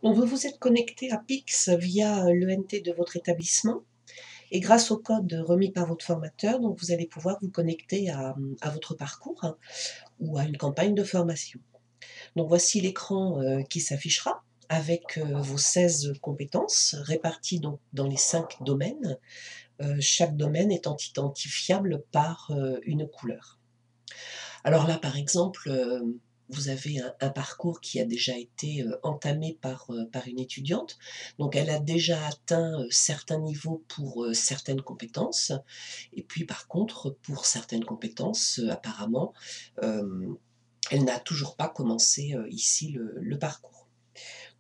Donc vous vous êtes connecté à Pix via l'ENT de votre établissement et grâce au code remis par votre formateur, donc vous allez pouvoir vous connecter à votre parcours, hein, ou à une campagne de formation. Donc voici l'écran qui s'affichera avec vos 16 compétences réparties donc dans les 5 domaines, chaque domaine étant identifiable par une couleur. Alors là, par exemple, vous avez un parcours qui a déjà été entamé par une étudiante. Donc elle a déjà atteint certains niveaux pour certaines compétences. Et puis par contre, pour certaines compétences, apparemment, euh, elle n'a toujours pas commencé ici le parcours.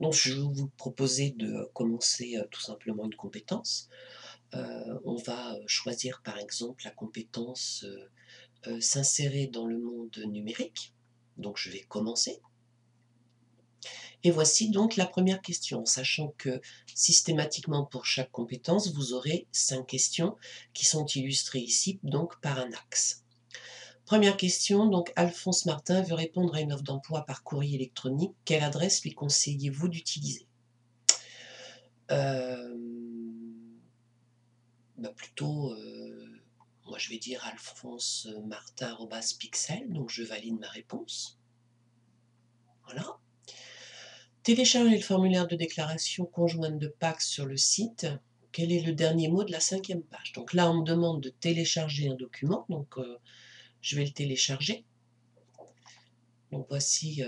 Donc je vais vous proposer de commencer tout simplement une compétence. On va choisir par exemple la compétence s'insérer dans le monde numérique. Donc je vais commencer. Et voici donc la première question, sachant que systématiquement pour chaque compétence, vous aurez 5 questions qui sont illustrées ici donc par un axe. Première question, donc Alphonse Martin veut répondre à une offre d'emploi par courrier électronique. Quelle adresse lui conseillez-vous d'utiliser? euh, Plutôt, moi je vais dire Alphonse Martin @pixel, donc je valide ma réponse. Voilà. Télécharger le formulaire de déclaration conjointe de PACS sur le site. Quel est le dernier mot de la 5e page? Donc là, on me demande de télécharger un document, donc je vais le télécharger. Donc voici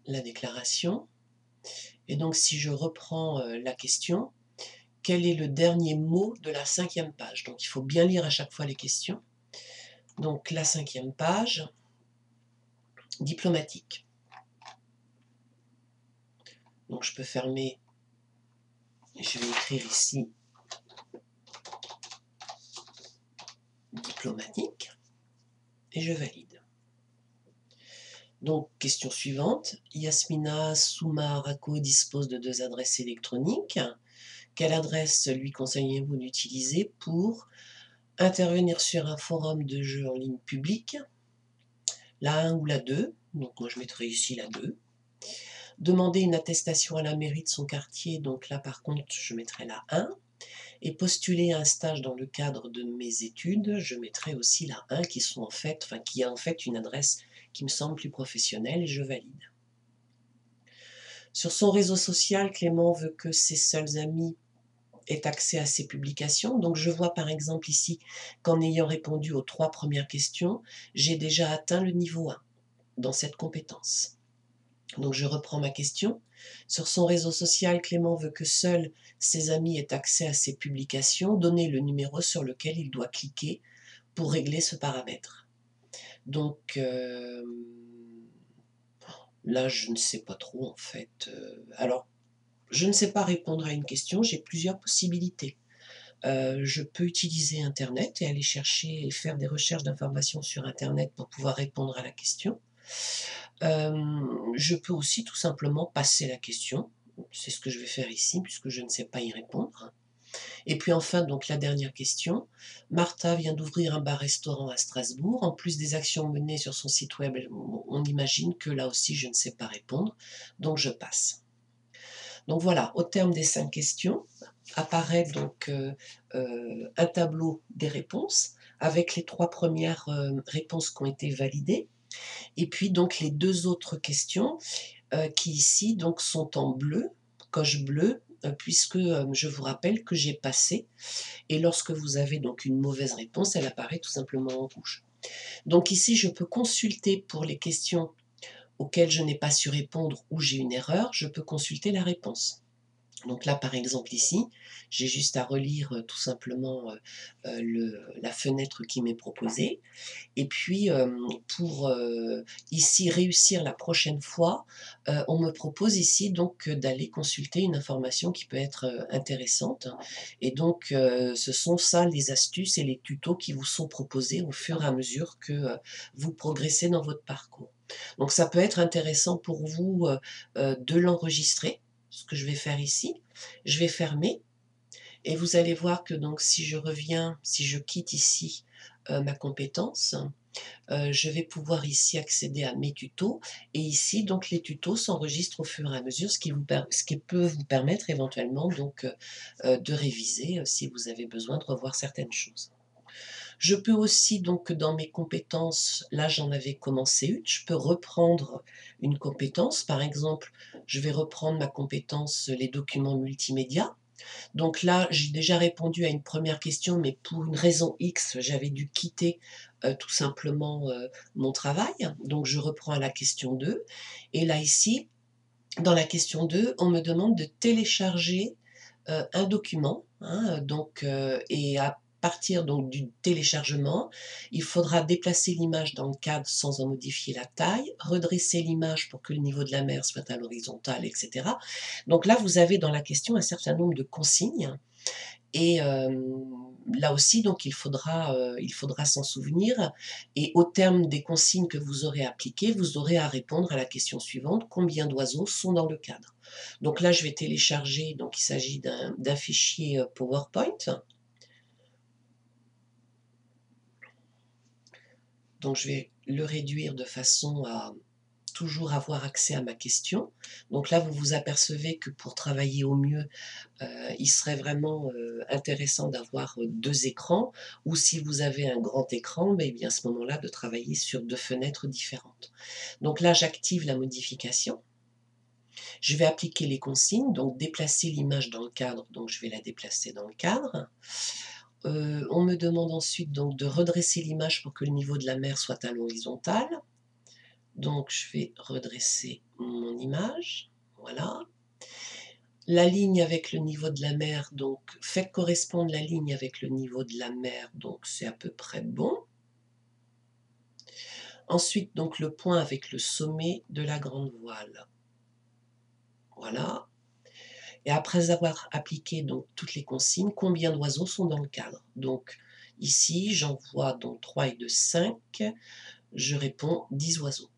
la déclaration. Et donc si je reprends la question, quel est le dernier mot de la 5e page? Donc il faut bien lire à chaque fois les questions. Donc la 5e page, diplomatique. Donc je peux fermer, et je vais écrire ici diplomatique, et je valide. Donc, question suivante. Yasmina Soumarako dispose de 2 adresses électroniques. Quelle adresse lui conseillez-vous d'utiliser pour intervenir sur un forum de jeux en ligne public? La 1 ou la 2. Donc, moi, je mettrai ici la 2. Demander une attestation à la mairie de son quartier. Donc là, par contre, je mettrai la 1. Et postuler à un stage dans le cadre de mes études, je mettrai aussi la 1 qui est en fait une adresse qui me semble plus professionnelle et je valide. Sur son réseau social, Clément veut que ses seuls amis aient accès à ses publications. Donc je vois par exemple ici qu'en ayant répondu aux 3 premières questions, j'ai déjà atteint le niveau 1 dans cette compétence. Donc je reprends ma question. Sur son réseau social, Clément veut que seuls ses amis aient accès à ses publications. Donnez le numéro sur lequel il doit cliquer pour régler ce paramètre. Donc là, je ne sais pas trop en fait. Alors, je ne sais pas répondre à une question, j'ai plusieurs possibilités. Je peux utiliser internet et aller chercher et faire des recherches d'informations sur internet pour pouvoir répondre à la question. Je peux aussi tout simplement passer la question. C'est ce que je vais faire ici puisque je ne sais pas y répondre. Et puis enfin, donc la dernière question. Martha vient d'ouvrir un bar-restaurant à Strasbourg. En plus des actions menées sur son site web, on imagine que là aussi je ne sais pas répondre, donc je passe. Donc voilà, au terme des 5 questions, apparaît donc un tableau des réponses avec les 3 premières réponses qui ont été validées. Et puis donc les 2 autres questions qui ici donc sont en bleu, coche bleue, puisque je vous rappelle que j'ai passé. Et lorsque vous avez donc une mauvaise réponse, elle apparaît tout simplement en rouge. Donc ici, je peux consulter pour les questions auxquelles je n'ai pas su répondre ou j'ai une erreur, je peux consulter la réponse. Donc là, par exemple, ici, j'ai juste à relire tout simplement la fenêtre qui m'est proposée. Et puis, pour ici réussir la prochaine fois, on me propose ici donc d'aller consulter une information qui peut être intéressante. Et donc, ce sont ça les astuces et les tutos qui vous sont proposés au fur et à mesure que vous progressez dans votre parcours. Donc, ça peut être intéressant pour vous de l'enregistrer, ce que je vais faire ici. Je vais fermer et vous allez voir que donc si je reviens, si je quitte ici ma compétence, je vais pouvoir ici accéder à mes tutos et ici donc les tutos s'enregistrent au fur et à mesure, ce qui peut vous permettre éventuellement donc, de réviser, si vous avez besoin de revoir certaines choses. Je peux aussi donc dans mes compétences, là j'en avais commencé une, je peux reprendre une compétence. Par exemple, je vais reprendre ma compétence, les documents multimédia. Donc là, j'ai déjà répondu à une première question, mais pour une raison X, j'avais dû quitter, tout simplement, mon travail. Donc je reprends à la question 2 et là ici, dans la question 2, on me demande de télécharger, un document, hein, donc et à partir donc du téléchargement, il faudra déplacer l'image dans le cadre sans en modifier la taille, redresser l'image pour que le niveau de la mer soit à l'horizontale et cetera. Donc là, vous avez dans la question un certain nombre de consignes et là aussi donc il faudra s'en souvenir et au terme des consignes que vous aurez appliquées, vous aurez à répondre à la question suivante: «Combien d'oiseaux sont dans le cadre?» Donc là, je vais télécharger, donc il s'agit d'un fichier, PowerPoint. Donc je vais le réduire de façon à toujours avoir accès à ma question. Donc là, vous vous apercevez que pour travailler au mieux, il serait vraiment, intéressant d'avoir, 2 écrans ou si vous avez un grand écran, beh, bien à ce moment-là de travailler sur 2 fenêtres différentes. Donc là, j'active la modification. Je vais appliquer les consignes, donc déplacer l'image dans le cadre, donc je vais la déplacer dans le cadre. On me demande ensuite donc de redresser l'image pour que le niveau de la mer soit à l'horizontale. Donc je vais redresser mon image, voilà. La ligne avec le niveau de la mer, donc faites correspondre la ligne avec le niveau de la mer, donc c'est à peu près bon. Ensuite, donc le point avec le sommet de la grande voile. Voilà. Et après avoir appliqué donc toutes les consignes, combien d'oiseaux sont dans le cadre? Donc ici, j'en vois donc 3 et 2, 5. Je réponds 10 oiseaux.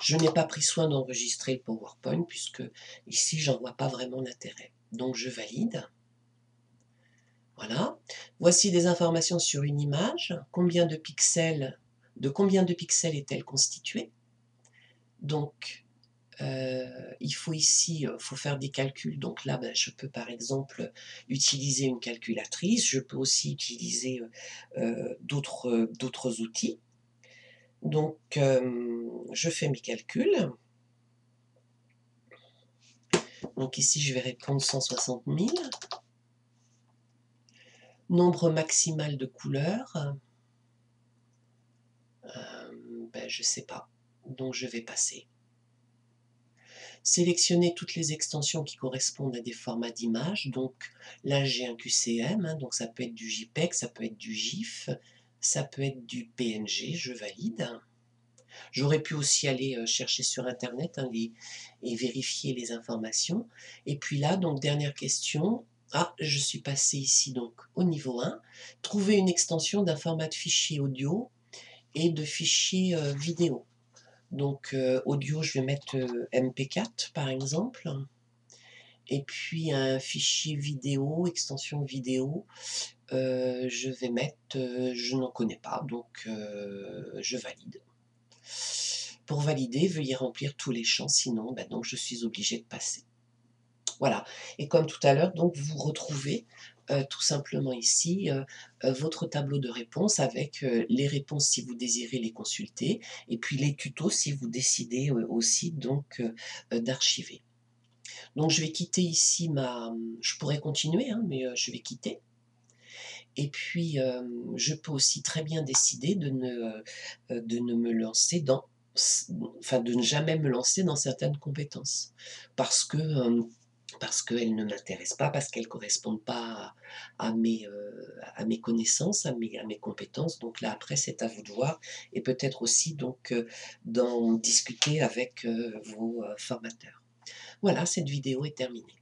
Je n'ai pas pris soin d'enregistrer le PowerPoint puisque ici, j'en vois pas vraiment l'intérêt. Donc je valide. Voilà. Voici des informations sur une image. De combien de pixels est-elle constituée? Donc, il faut ici, faut faire des calculs. Donc là, ben, je peux par exemple utiliser une calculatrice. Je peux aussi utiliser, d'autres outils. Donc, je fais mes calculs. Donc ici, je vais répondre 160 000. Nombre maximal de couleurs, ben, je ne sais pas, donc je vais passer. Sélectionner toutes les extensions qui correspondent à des formats d'images, donc là j'ai un QCM, hein, donc ça peut être du JPEG, ça peut être du GIF, ça peut être du PNG, je valide. J'aurais pu aussi aller chercher sur internet, hein, et vérifier les informations. Et puis là, donc dernière question, ah, je suis passée ici donc au niveau 1, trouver une extension d'un format de fichier audio et de fichier vidéo. Donc audio, je vais mettre MP4 par exemple. Et puis un fichier vidéo, extension vidéo, je vais mettre, je n'en connais pas, donc je valide. Pour valider, veuillez remplir tous les champs, sinon ben donc je suis obligée de passer. Voilà, et comme tout à l'heure, donc vous retrouvez tout simplement ici votre tableau de réponses avec les réponses si vous désirez les consulter, et puis les tutos si vous décidez aussi donc d'archiver. Donc je vais quitter ici je pourrais continuer, hein, mais je vais quitter. Et puis je peux aussi très bien décider de ne me lancer enfin de ne jamais me lancer dans certaines compétences. Parce qu'elles ne m'intéressent pas, parce qu'elles ne correspondent pas à mes connaissances, à mes compétences. Donc là après c'est à vous de voir et peut-être aussi donc d'en discuter avec vos formateurs. Voilà, cette vidéo est terminée.